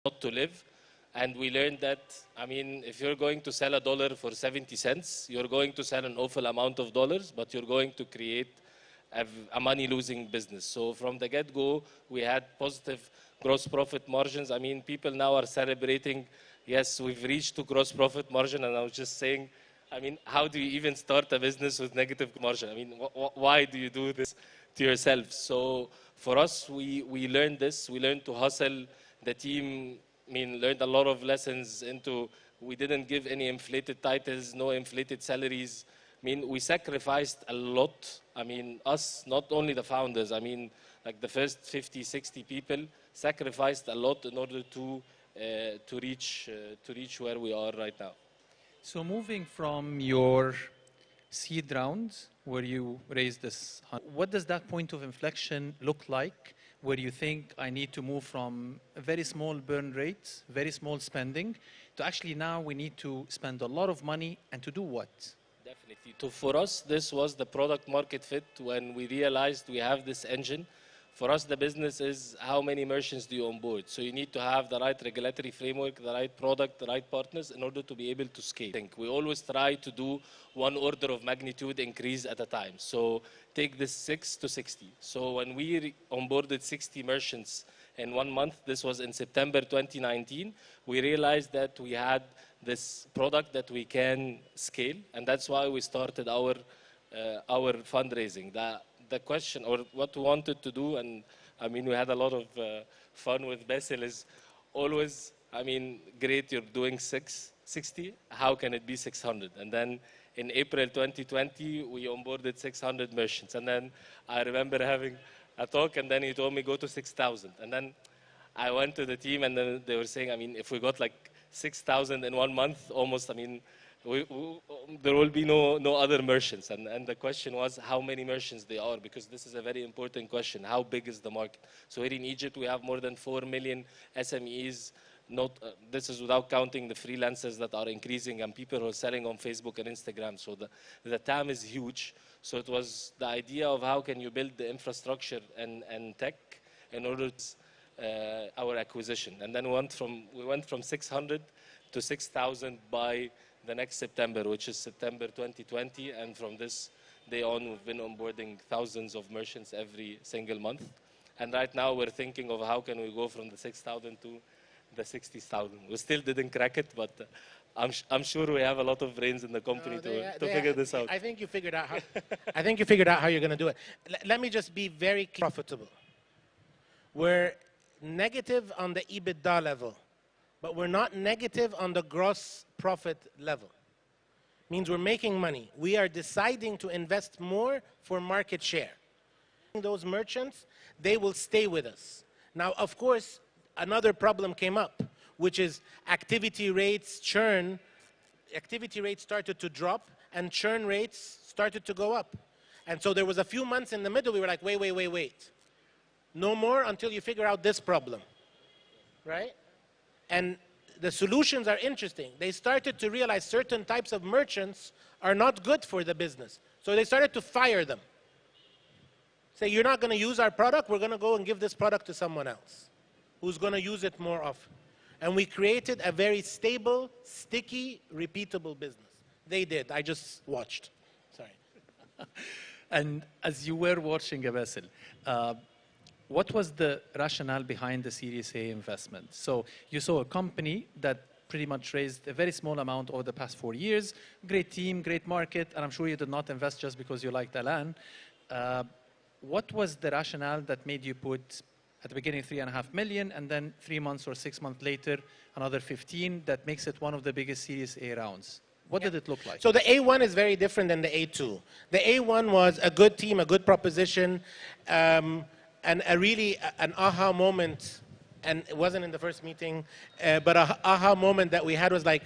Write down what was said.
not to live. And we learned that, I mean, if you're going to sell $1 for 70 cents, you're going to sell an awful amount of dollars, but you're going to create a money-losing business. So from the get-go, we had positive gross profit margins. I mean, people now are celebrating, yes, we've reached to gross profit margin, and I was just saying, I mean, how do you even start a business with negative margin? I mean, why do you do this to yourself? So for us, we learned this. We learned to hustle. The team, I mean, learned a lot of lessons into, we didn't give any inflated titles, no inflated salaries. I mean, we sacrificed a lot. I mean, us, not only the founders, I mean, like the first 50, 60 people sacrificed a lot in order to reach where we are right now. So moving from your seed round, where you raised this, what does that point of inflection look like, where you think I need to move from a very small burn rate, very small spending, to actually now we need to spend a lot of money, and to do what? Definitely. For us, this was the product market fit when we realized we have this engine. For us, the business is how many merchants do you onboard. So you need to have the right regulatory framework, the right product, the right partners in order to be able to scale. We always try to do one order of magnitude increase at a time. So take this 6 to 60. So when we onboarded 60 merchants in 1 month, this was in September 2019, we realized that we had this product that we can scale. And that's why we started our fundraising. The question, or what we wanted to do, and I mean, we had a lot of fun with Bassel, is always, I mean, great, you're doing 60, how can it be 600? And then in April 2020, we onboarded 600 merchants. And then I remember having a talk, and then he told me, go to 6,000. And then I went to the team, and then they were saying, I mean, if we got like 6,000 in 1 month, almost, I mean, there will be no other merchants. And the question was how many merchants they are, because this is a very important question. How big is the market? So here in Egypt, we have more than 4 million SMEs. This is without counting the freelancers that are increasing and people who are selling on Facebook and Instagram. So the TAM is huge. So it was the idea of how can you build the infrastructure and tech in order to our acquisition. And then we went from 600 to 6,000 by the next September, which is September 2020. And from this day on, we've been onboarding thousands of merchants every single month. And right now, we're thinking of how can we go from the 6,000 to the 60,000. We still didn't crack it, but I'm sure we have a lot of brains in the company to figure this out. I think you figured out how. I think you figured out how you're going to do it. Let me just be very profitable. We're negative on the EBITDA level, but we're not negative on the gross profit level. Means we're making money. We are deciding to invest more for market share. Those merchants, they will stay with us. Now, of course, another problem came up, which is activity rates, churn. Activity rates started to drop, and churn rates started to go up. And so there was a few months in the middle, we were like, wait. No more until you figure out this problem, right? And the solutions are interesting. They started to realize certain types of merchants are not good for the business. So they started to fire them. Say, you're not going to use our product, we're going to go and give this product to someone else who's going to use it more often. And we created a very stable, sticky, repeatable business. They did. I just watched. Sorry. And as you were watching Bassel, what was the rationale behind the Series A investment? So you saw a company that pretty much raised a very small amount over the past 4 years, great team, great market, and I'm sure you did not invest just because you liked Alan. What was the rationale that made you put at the beginning 3.5 million, and then 3 months or 6 months later, another 15, that makes it one of the biggest Series A rounds? What did it look like? So the A1 is very different than the A2. The A1 was a good team, a good proposition, and an aha moment, and it wasn't in the first meeting, but an aha moment that we had was like,